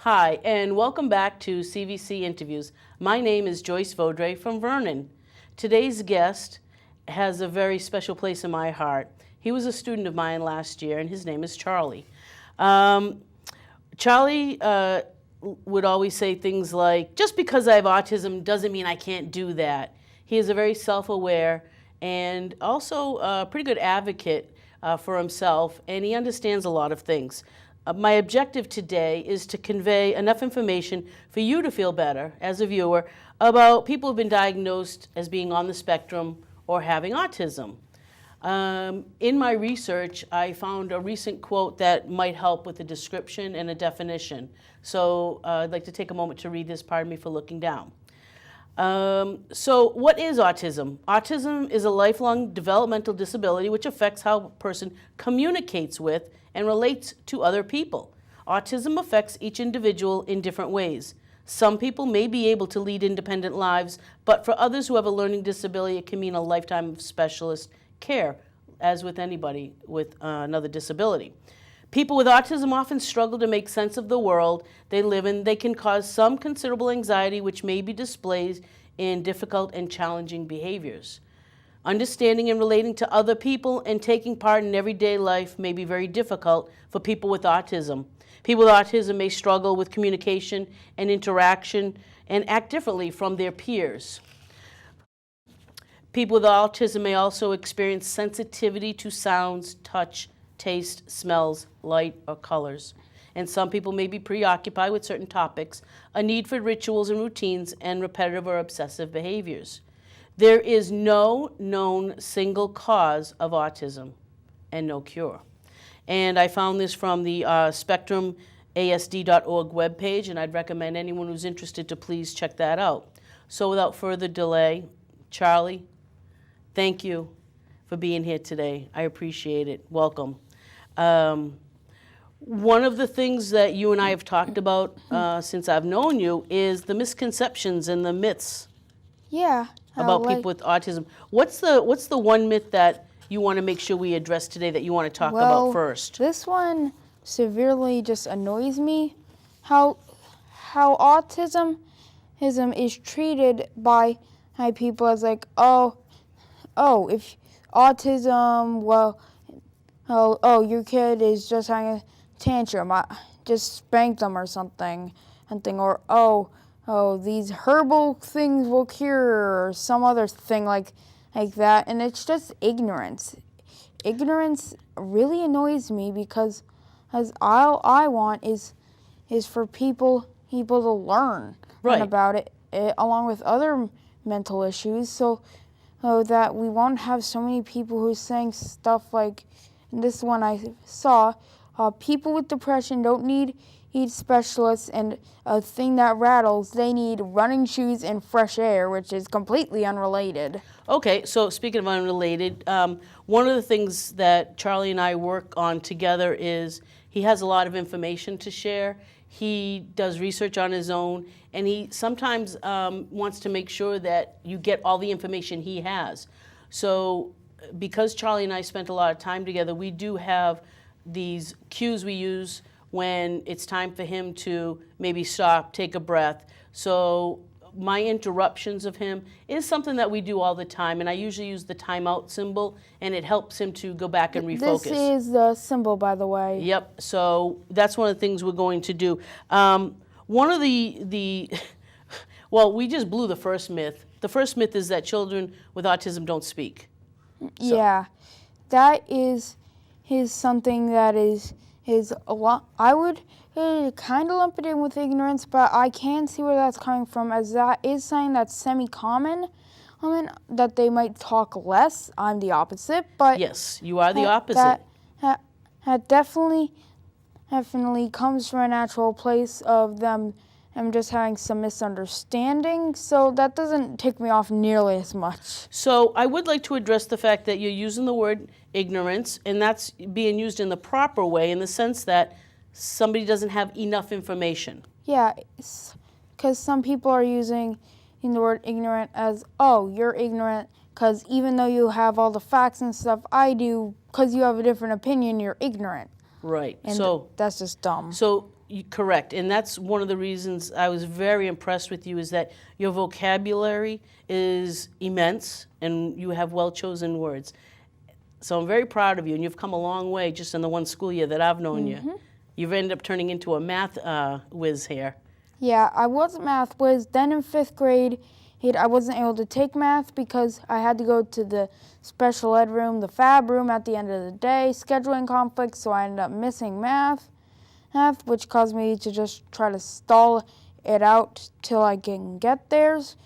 Hi, and welcome back to CVC Interviews. My name is Joyce Vaudreuil from Vernon. Today's guest has a very special place in my heart. He was a student of mine last year, and his name is Charlie. Charlie would always say things like, just because I have autism doesn't mean I can't do that. He is a very self-aware and also a pretty good advocate for himself, and he understands a lot of things. My objective today is to convey enough information for you to feel better as a viewer about people who've been diagnosed as being on the spectrum or having autism. In my research, I found a recent quote that might help with a description and a definition. So I'd like to take a moment to read this. Pardon me for looking down. So what is autism? Autism is a lifelong developmental disability which affects how a person communicates with and relates to other people. Autism affects each individual in different ways. Some people may be able to lead independent lives, but for others who have a learning disability, it can mean a lifetime of specialist care, as with anybody with another disability. People with autism often struggle to make sense of the world they live in. They can cause some considerable anxiety, which may be displayed in difficult and challenging behaviors. Understanding and relating to other people and taking part in everyday life may be very difficult for people with autism. People with autism may struggle with communication and interaction and act differently from their peers. People with autism may also experience sensitivity to sounds, touch, taste, smells, light, or colors. And some people may be preoccupied with certain topics, a need for rituals and routines, and repetitive or obsessive behaviors. There is no known single cause of autism and no cure. And I found this from the spectrumasd.org webpage, and I'd recommend anyone who's interested to please check that out. So without further delay, Charlie, thank you for being here today. I appreciate it. Welcome. One of the things that you and I have talked about since I've known you is the misconceptions and the myths. Yeah. About people with autism. What's the one myth that you want to make sure we address today that you want to talk about first? This one severely just annoys me. How autism is treated by people as like, oh, if autism, your kid is just having a tantrum. I just spank them or something, or these herbal things will cure, or some other thing like that, and it's just ignorance. Ignorance really annoys me because all I want is for people to learn about it, along with other mental issues, so that we won't have so many people who are saying stuff like, and this one I saw, people with depression don't need specialists, and a thing that rattles, they need running shoes and fresh air, which is completely unrelated. Okay, so speaking of unrelated, one of the things that Charlie and I work on together is he has a lot of information to share. He does research on his own, and he sometimes wants to make sure that you get all the information he has. So because Charlie and I spent a lot of time together, we do have these cues we use when it's time for him to maybe stop, take a breath. So my interruptions of him is something that we do all the time, and I usually use the timeout symbol, and it helps him to go back and refocus. This is the symbol, by the way. Yep, so that's one of the things we're going to do. One of well, we just blew the first myth. The first myth is that children with autism don't speak. So. Yeah, that is something that is a lot. I would kind of lump it in with ignorance, but I can see where that's coming from, as that is something that's semi-common. That they might talk less. I'm the opposite, but yes, you are the opposite. That definitely comes from a natural place of them just having some misunderstanding. So that doesn't tick me off nearly as much. So I would like to address the fact that you're using the word ignorance, and that's being used in the proper way, in the sense that somebody doesn't have enough information. Yeah, because some people are using the word ignorant as, oh, you're ignorant because even though you have all the facts and stuff I do, because you have a different opinion, you're ignorant. Right. And that's just dumb. So Correct, and that's one of the reasons I was very impressed with you, is that your vocabulary is immense and you have well-chosen words. So I'm very proud of you, and you've come a long way just in the one school year that I've known you. You've ended up turning into a math whiz here. Yeah, I was a math whiz. Then in 5th grade, I wasn't able to take math because I had to go to the special ed room, the fab room at the end of the day, scheduling conflicts, so I ended up missing math, which caused me to just try to stall it out till I can get theirs,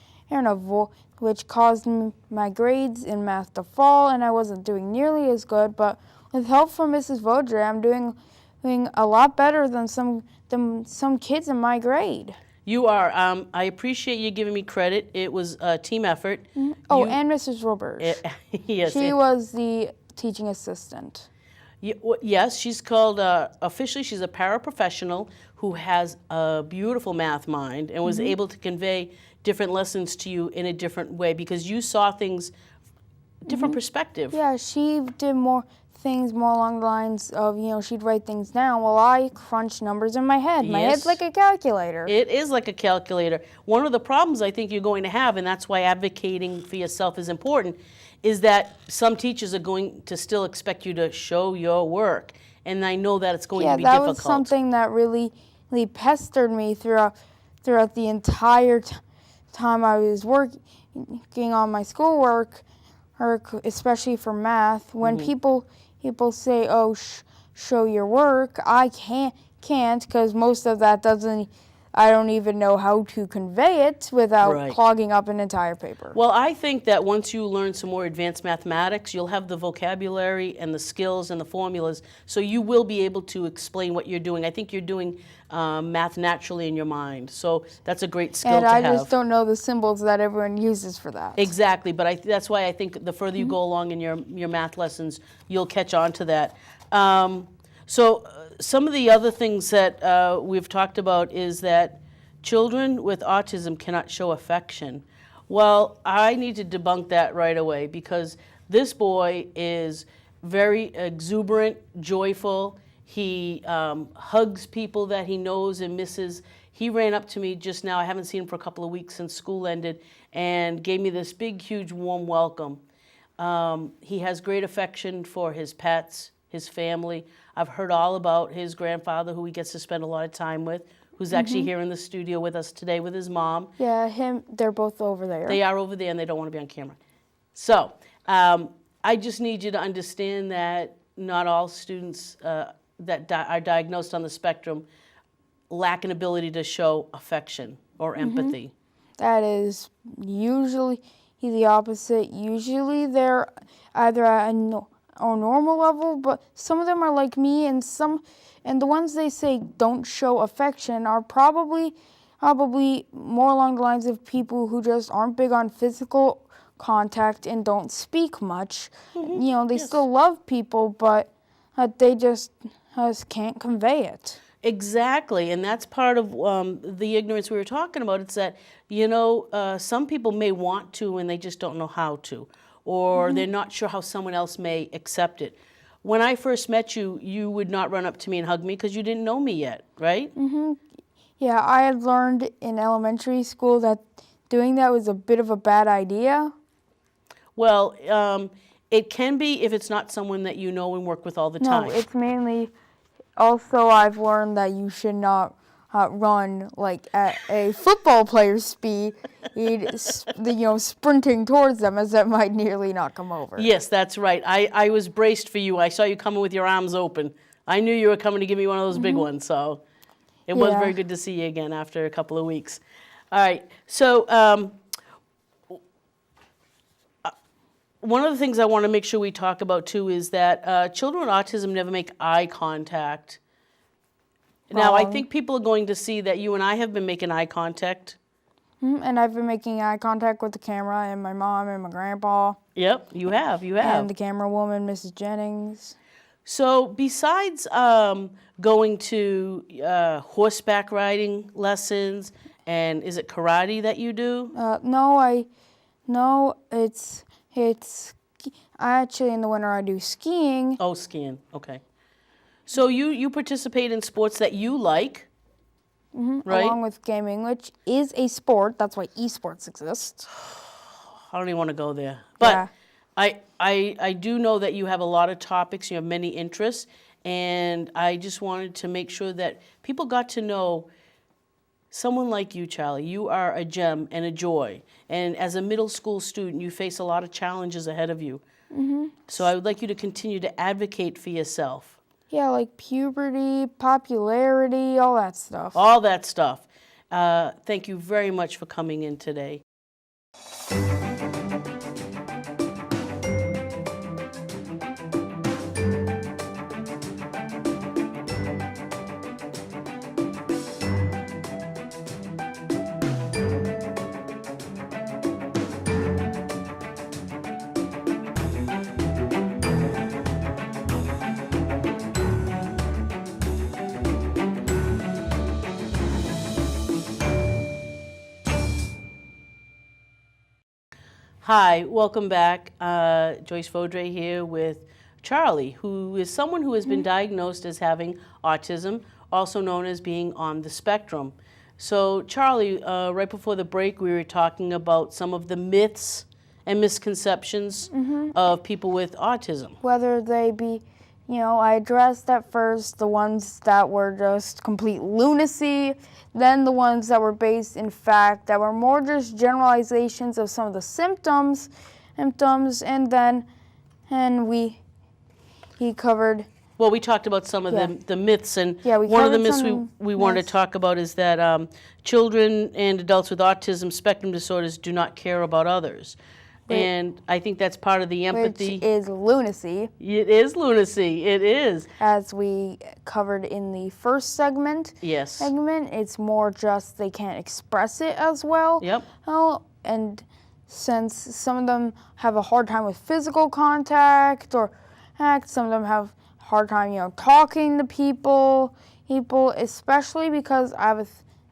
which caused my grades in math to fall, and I wasn't doing nearly as good. But with help from Mrs. Vaudreuil, I'm doing a lot better than some kids in my grade. You are. I appreciate you giving me credit. It was a team effort. Oh, and Mrs. Roberts. Yes. She was the teaching assistant. Yes, she's called, officially she's a paraprofessional who has a beautiful math mind and was able to convey different lessons to you in a different way because you saw things, different perspective. Yeah, she did more along the lines of, she'd write things down while I crunch numbers in my head. My head's like a calculator. It is like a calculator. One of the problems I think you're going to have, and that's why advocating for yourself is important, is that some teachers are going to still expect you to show your work. And I know that it's going to be difficult. Yeah, that was something that really pestered me throughout the entire time I was working on my schoolwork, especially for math. When people say, "Oh, show your work," I can't because most of that I don't even know how to convey it without clogging up an entire paper. Well, I think that once you learn some more advanced mathematics, you'll have the vocabulary and the skills and the formulas, so you will be able to explain what you're doing. I think you're doing math naturally in your mind, so that's a great skill to have. And I just don't know the symbols that everyone uses for that. Exactly, but that's why I think the further you go along in your math lessons, you'll catch on to that. Some of the other things that we've talked about is that children with autism cannot show affection. Well, I need to debunk that right away because this boy is very exuberant, joyful. He hugs people that he knows and misses. He ran up to me just now, I haven't seen him for a couple of weeks since school ended, and gave me this big, huge, warm welcome. He has great affection for his pets, his family. I've heard all about his grandfather, who he gets to spend a lot of time with, who's actually here in the studio with us today with his mom. Yeah, they're both over there. They are over there, and they don't want to be on camera. So I just need you to understand that not all students that are diagnosed on the spectrum lack an ability to show affection or empathy. That is usually the opposite. Usually they're either at a normal level, but some of them are like me, and the ones they say don't show affection are probably more along the lines of people who just aren't big on physical contact and don't speak much. They still love people, but they just can't convey it. Exactly, and that's part of the ignorance we were talking about. It's that, some people may want to and they just don't know how to, or they're not sure how someone else may accept it. When I first met you, you would not run up to me and hug me because you didn't know me yet, right? Yeah, I had learned in elementary school that doing that was a bit of a bad idea. Well, it can be if it's not someone that you know and work with all the time. No, it's mainly... Also, I've learned that you should not run like at a football player's speed, sprinting towards them, as that might nearly knock them over. Yes, that's right. I was braced for you. I saw you coming with your arms open. I knew you were coming to give me one of those big ones, so it was very good to see you again after a couple of weeks. All right, so one of the things I want to make sure we talk about too is that children with autism never make eye contact. Now, I think people are going to see that you and I have been making eye contact. And I've been making eye contact with the camera and my mom and my grandpa. Yep, you have. And the camera woman, Mrs. Jennings. So besides going to horseback riding lessons, and is it karate that you do? No, it's actually in the winter I do skiing. Oh, skiing. Okay. So you participate in sports that you like. right? Along with gaming, which is a sport. That's why esports exist. I don't even want to go there. But Yeah. I do know that you have a lot of topics, you have many interests, and I just wanted to make sure that people got to know someone like you, Charlie. You are a gem and a joy. And as a middle school student, you face a lot of challenges ahead of you. So I would like you to continue to advocate for yourself. Yeah, like puberty, popularity, all that stuff. All that stuff. Thank you very much for coming in today. Hi, welcome back. Joyce Vaudreuil here with Charlie, who is someone who has been diagnosed as having autism, also known as being on the spectrum. So, Charlie, right before the break, we were talking about some of the myths and misconceptions of people with autism. Whether they be, I addressed at first the ones that were just complete lunacy, then the ones that were based in fact, that were more just generalizations of some of the symptoms, and he covered. Well, we talked about some of the myths, and we one of the covered myths some we want to talk about is that children and adults with autism spectrum disorders do not care about others. And I think that's part of the empathy. Which is lunacy. It is lunacy. It is. As we covered in the first segment. Yes. It's more just they can't express it as well. Yep. And since some of them have a hard time with physical contact some of them have a hard time, talking to people, especially because I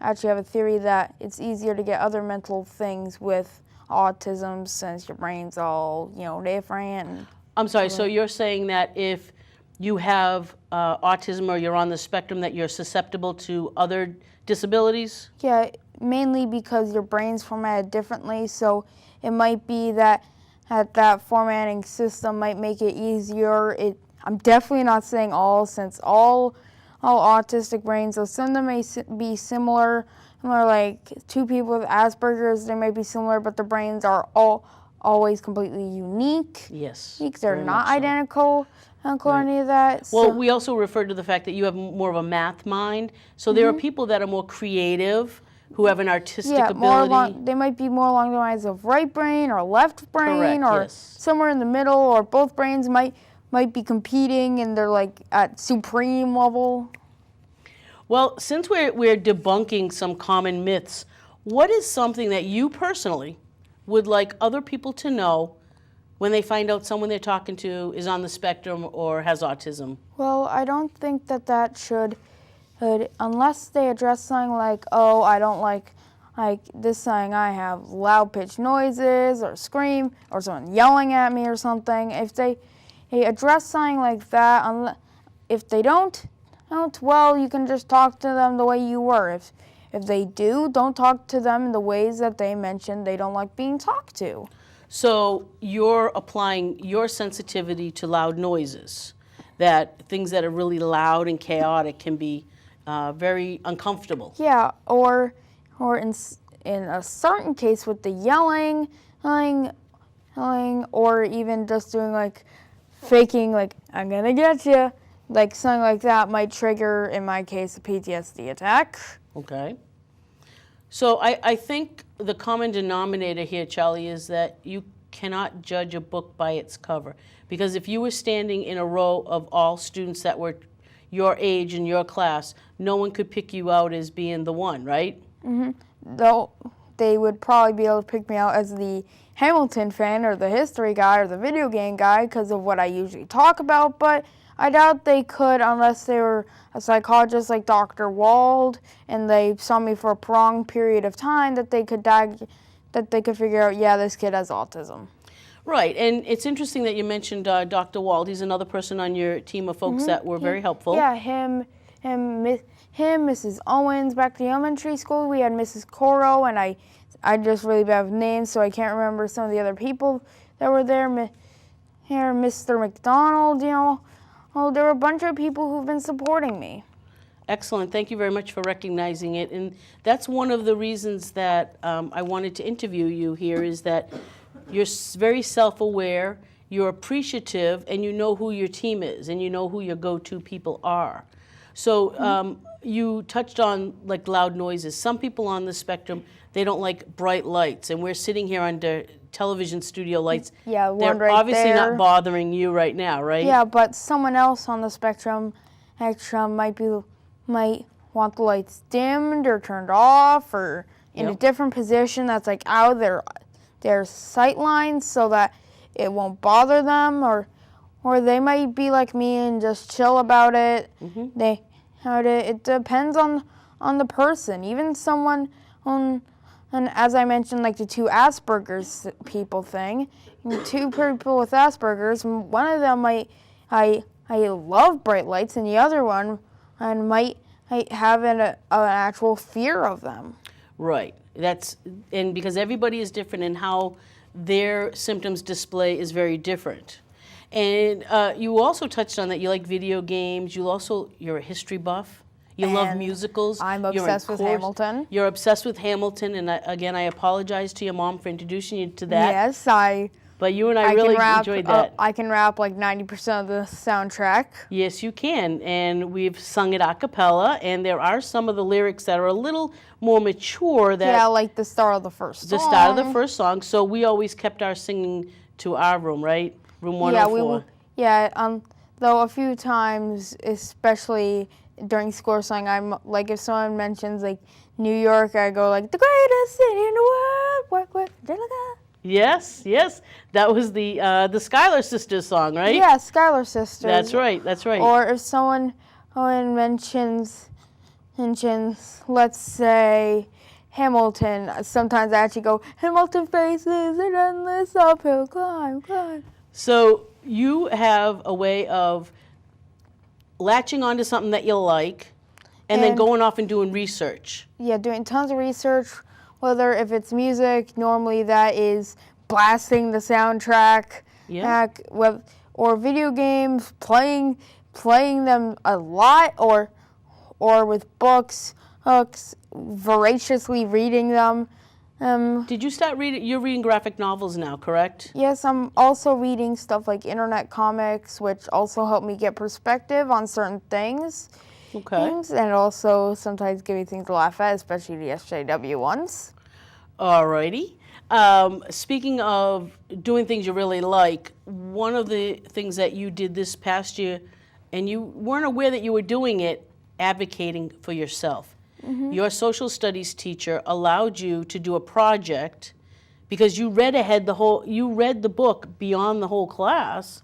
actually have a theory that it's easier to get other mental things with autism since your brain's all, different. I'm sorry, so you're saying that if you have autism or you're on the spectrum that you're susceptible to other disabilities? Yeah, mainly because your brain's formatted differently, so it might be that formatting system might make it easier. I'm definitely not saying all, since all autistic brains, though some of them may be similar, like two people with Asperger's, they might be similar, but their brains are always completely unique. Yes. They're not identical or any of that. Well, we also referred to the fact that you have more of a math mind. So there are people that are more creative, who have an artistic ability. They might be more along the lines of right brain or left brain. Correct, or yes. somewhere in the middle, or both brains might be competing and they're like at supreme level. Well, since we're debunking some common myths, what is something that you personally would like other people to know when they find out someone they're talking to is on the spectrum or has autism? Well, I don't think that should, unless they address something like, oh, I don't like this saying I have loud pitched noises or scream or someone yelling at me or something. If they address something like that, if they don't, well, you can just talk to them the way you were. If they do, don't talk to them in the ways that they mentioned they don't like being talked to. So you're applying your sensitivity to loud noises, that things that are really loud and chaotic can be very uncomfortable. Yeah, or in a certain case with the yelling, or even just doing like faking, like I'm gonna get you. Like something like that might trigger, in my case, a PTSD attack. Okay. So I think the common denominator here, Charlie, is that you cannot judge a book by its cover. Because if you were standing in a row of all students that were your age in your class, no one could pick you out as being the one, right? Mm-hmm. Though they would probably be able to pick me out as the Hamilton fan or the history guy or the video game guy because of what I usually talk about, but I doubt they could unless they were a psychologist like Dr. Wald and they saw me for a prolonged period of time that they could figure out, yeah, this kid has autism. Right, and it's interesting that you mentioned Dr. Wald. He's another person on your team of folks that were very helpful. Yeah, him, him, Mrs. Owens. Back to the elementary school, we had Mrs. Coro, and I just really bad with names, so I can't remember some of the other people that were there. Here, Mr. McDonald, you know. Oh, there were a bunch of people who've been supporting me. Excellent. Thank you very much for recognizing it. And that's one of the reasons that I wanted to interview you here, is that you're very self-aware, you're appreciative, and you know who your team is, and you know who your go-to people are. So you touched on like loud noises. Some people on the spectrum, they don't like bright lights, and we're sitting here under television studio lights. Yeah, one They're right obviously there. not bothering you right now, right? Yeah, but someone else on the spectrum might want the lights dimmed or turned off, or in a different position that's like out of their sight lines, so that it won't bother them, or they might be like me and just chill about it. It depends on the person. Even someone and as I mentioned, like the two Asperger's people thing, two people with Asperger's, one of them might I love bright lights, and the other one might have an actual fear of them. Right. And because everybody is different, and how their symptoms display is very different. And you also touched on that you like video games. You're a history buff. You love And musicals. I'm obsessed with Hamilton. You're obsessed with Hamilton, and again, I apologize to your mom for introducing you to that. Yes, But you and I really enjoyed that. I can rap like 90% of the soundtrack. Yes, you can. And we've sung it a cappella, and there are some of the lyrics that are a little more mature. Yeah, like the start of the first song. The start of the first song. So we always kept our singing to our room, right? Room 104. Though a few times, especially during score song, I'm like, if someone mentions like New York, I go like, the greatest city in the world, work, Yes, that was the Schuyler Sisters song, right? Yeah, Schuyler Sisters. That's right. Or if someone mentions, let's say, Hamilton, sometimes I actually go, Hamilton faces an endless uphill climb. So you have a way of latching onto something that you like, and then going off and doing research. Yeah, doing tons of research. Whether if it's music, normally that is blasting the soundtrack. Yeah. Or video games, playing them a lot, or with books, voraciously reading them. Did you start reading? You're reading graphic novels now, correct? Yes, I'm also reading stuff like internet comics, which also help me get perspective on certain things. Okay. And also sometimes give me things to laugh at, especially the SJW ones. Alrighty. Speaking of doing things you really like, one of the things that you did this past year, and you weren't aware that you were doing it, advocating for yourself. Your social studies teacher allowed you to do a project because you read the book beyond the whole class.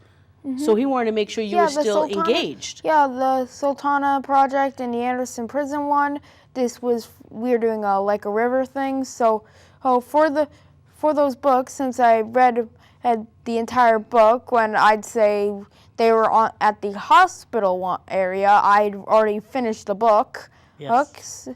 So he wanted to make sure you were still engaged. Yeah, the Sultana project and the Anderson prison one. We were doing a Like a River thing. So, for those books, since I read the entire book, when I'd say they were at the hospital area, I'd already finished the book. Yes.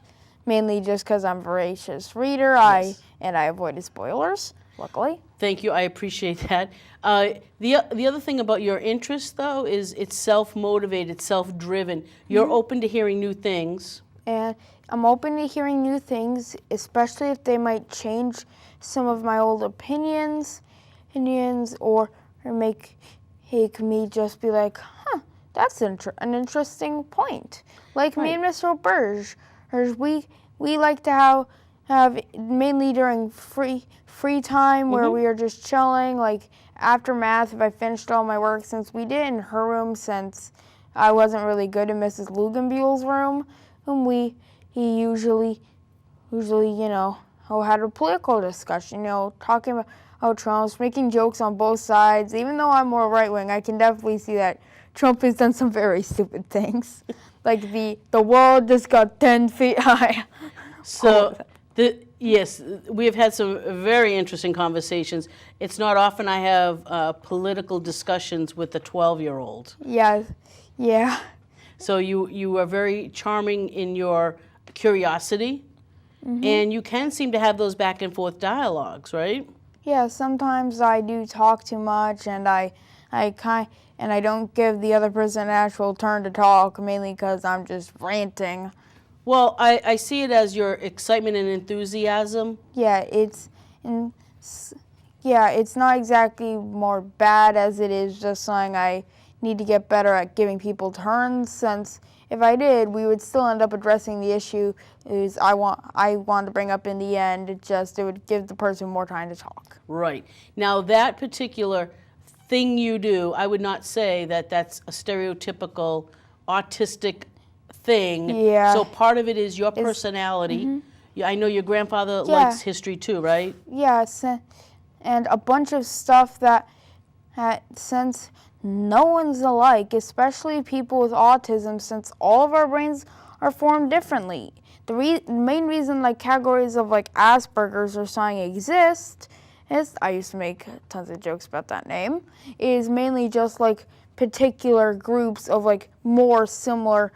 Mainly just because I'm a voracious reader. Yes. I avoided spoilers, luckily. Thank you. I appreciate that. The other thing about your interest, though, is it's self-motivated, self-driven. You're open to hearing new things. And I'm open to hearing new things, especially if they might change some of my old opinions, or make me just be like, that's an interesting point. Like me and Mr. Burge, we like to have mainly during free time where we are just chilling, like after math, if I finished all my work, since we did in her room, since I wasn't really good in Mrs. Lugenbuehl's room, he usually, had a political discussion, talking about how Trump's making jokes on both sides. Even though I'm more right-wing, I can definitely see that Trump has done some very stupid things. Like the world just got 10 feet high. So, yes, we have had some very interesting conversations. It's not often I have political discussions with a 12-year-old. Yeah. So you are very charming in your curiosity, and you can seem to have those back and forth dialogues, right? Yeah, sometimes I do talk too much, and I don't give the other person an actual turn to talk, mainly because I'm just ranting. Well, I see it as your excitement and enthusiasm. Yeah, it's not exactly more bad as it is just something I need to get better at giving people turns, since if I did, we would still end up addressing the issue I want to bring up in the end. It would give the person more time to talk. Right. Now, that particular thing you do, I would not say that that's a stereotypical autistic thing. Yeah. So part of it is your personality. Yeah, I know your grandfather likes history too, right? Yes, and a bunch of stuff that since no one's alike, especially people with autism, since all of our brains are formed differently. The main reason like categories of like Asperger's or something exist is, I used to make tons of jokes about that name, is mainly just like particular groups of like more similar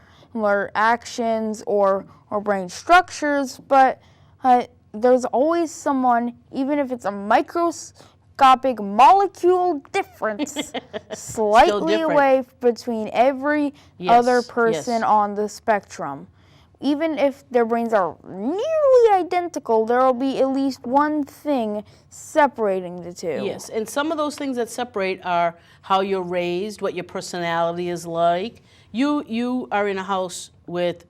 actions or brain structures, but there's always someone, even if it's a microscopic molecule difference, slightly different. away between every other person on the spectrum. Even if their brains are nearly identical, there will be at least one thing separating the two. Yes, and some of those things that separate are how you're raised, what your personality is like. You are in a house with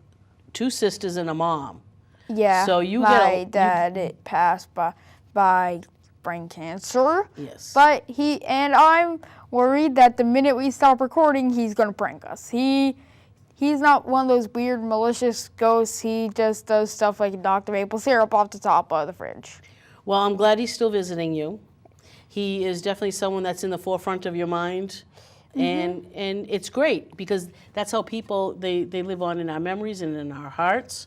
two sisters and a mom. Yeah, so my dad passed by brain cancer. Yes. But I'm worried that the minute we stop recording, he's going to prank us. He's not one of those weird, malicious ghosts. He just does stuff like knock the maple syrup off the top of the fridge. Well, I'm glad he's still visiting you. He is definitely someone that's in the forefront of your mind. And it's great because that's how people, they live on in our memories and in our hearts.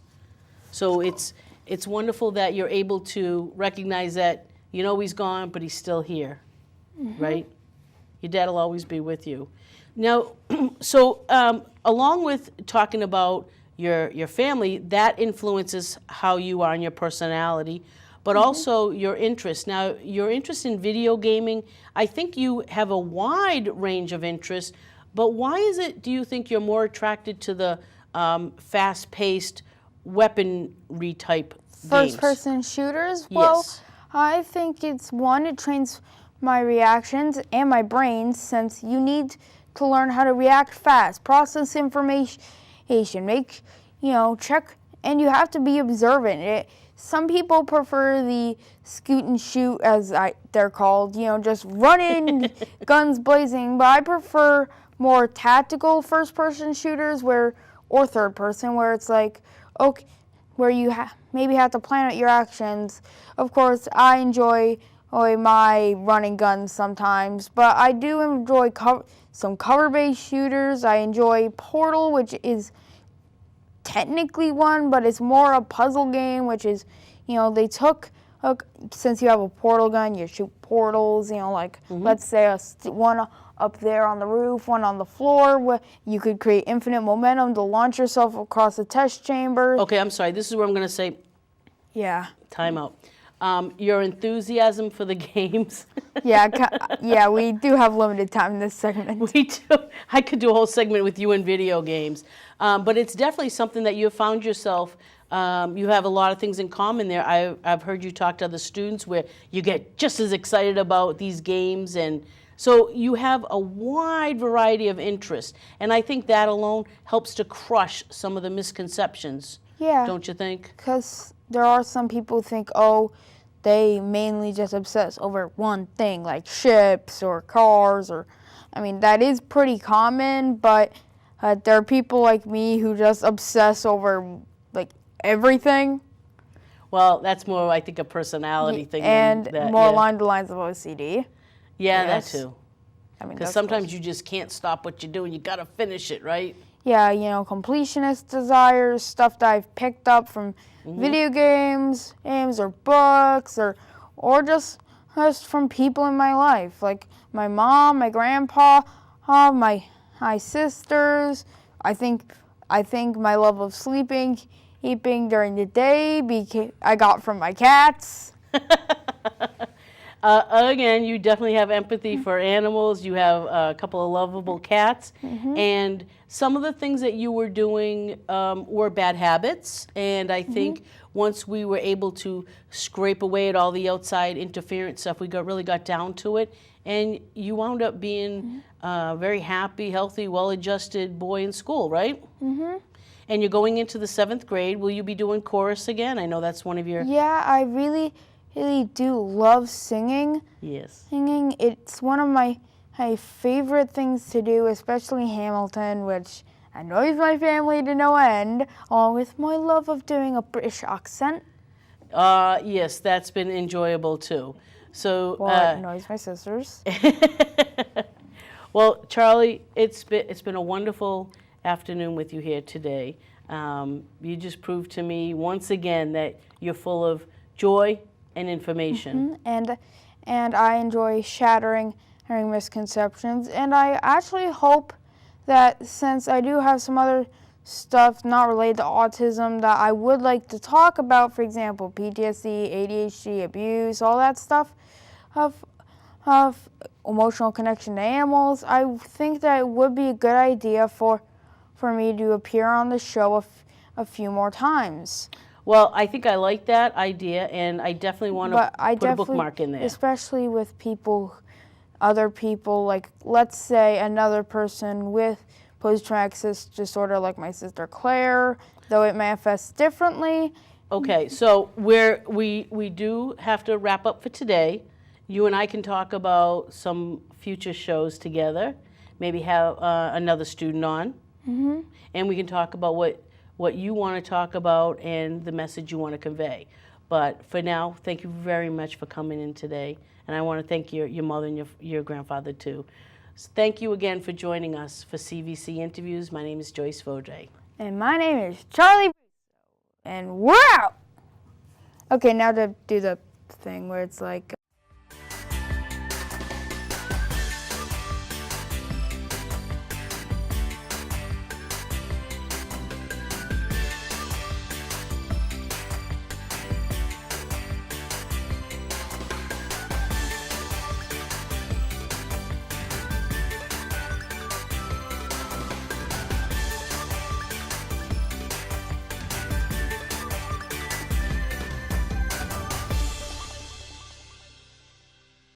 So it's wonderful that you're able to recognize that, he's gone, but he's still here, right? Your dad will always be with you. Now, so along with talking about your family, that influences how you are and your personality, but also your interest. Now, your interest in video gaming, I think you have a wide range of interests, but why is it, do you think you're more attracted to the fast-paced weaponry type games? First-person shooters? Well, Yes. I think it trains my reactions and my brain, since you need to learn how to react fast, process information, check, and you have to be observant. Some people prefer the scoot and shoot, as they're called, just running, guns blazing, but I prefer more tactical first-person shooters or third person, where it's like, okay, where you maybe have to plan out your actions. Of course, I enjoy my running guns sometimes, but I do enjoy some cover-based shooters. I enjoy Portal, which is technically one, but it's more a puzzle game, which is, they took, since you have a portal gun, you shoot portals, let's say one up there on the roof, one on the floor, where you could create infinite momentum to launch yourself across a test chamber. Okay, I'm sorry. This is where I'm going to say time out. Your enthusiasm for the games. Yeah, we do have limited time in this segment. We do. I could do a whole segment with you in video games. But it's definitely something that you have found yourself. You have a lot of things in common there. I've heard you talk to other students where you get just as excited about these games. And so you have a wide variety of interests. And I think that alone helps to crush some of the misconceptions. Yeah. Don't you think? Because there are some people who think, they mainly just obsess over one thing, like ships or cars, that is pretty common, but there are people like me who just obsess over, everything. Well, that's more, I think, a personality thing. And that, more along the lines of OCD. Yeah, Yes. that too. Because That's sometimes close. you just can't stop what you're doing. You got to finish it, right? Yeah, completionist desires, stuff that I've picked up from video games or books, or just from people in my life, like my mom, my grandpa, my sisters, I think my love of sleeping during the day I got from my cats. Again, you definitely have empathy for animals. You have a couple of lovable cats. And some of the things that you were doing were bad habits. And I think once we were able to scrape away at all the outside interference stuff, we really got down to it. And you wound up being a very happy, healthy, well-adjusted boy in school, right? And you're going into the 7th grade. Will you be doing chorus again? I know that's one of your... Yeah, I really do love singing. Yes. Singing, it's one of my favorite things to do, especially Hamilton, which annoys my family to no end, along with my love of doing a British accent. Yes, that's been enjoyable too. So, Well, it annoys my sisters. Well, Charlie, it's been a wonderful afternoon with you here today. You just proved to me once again that you're full of joy and information. And I enjoy shattering misconceptions. And I actually hope that since I do have some other stuff not related to autism that I would like to talk about, for example, PTSD, ADHD, abuse, all that stuff of emotional connection to animals, I think that it would be a good idea for me to appear on the show a few more times. Well, I think I like that idea, and I definitely want to put a bookmark in there. Especially with other people, like let's say another person with post-traumatic stress disorder like my sister Claire, though it manifests differently. Okay, so we do have to wrap up for today. You and I can talk about some future shows together, maybe have another student on, and we can talk about what you want to talk about and the message you want to convey. But for now, thank you very much for coming in today. And I want to thank your mother and your grandfather too. So thank you again for joining us for CVC Interviews. My name is Joyce Vaudreuil. And my name is Charlie. And we're out! Okay, now to do the thing where it's like...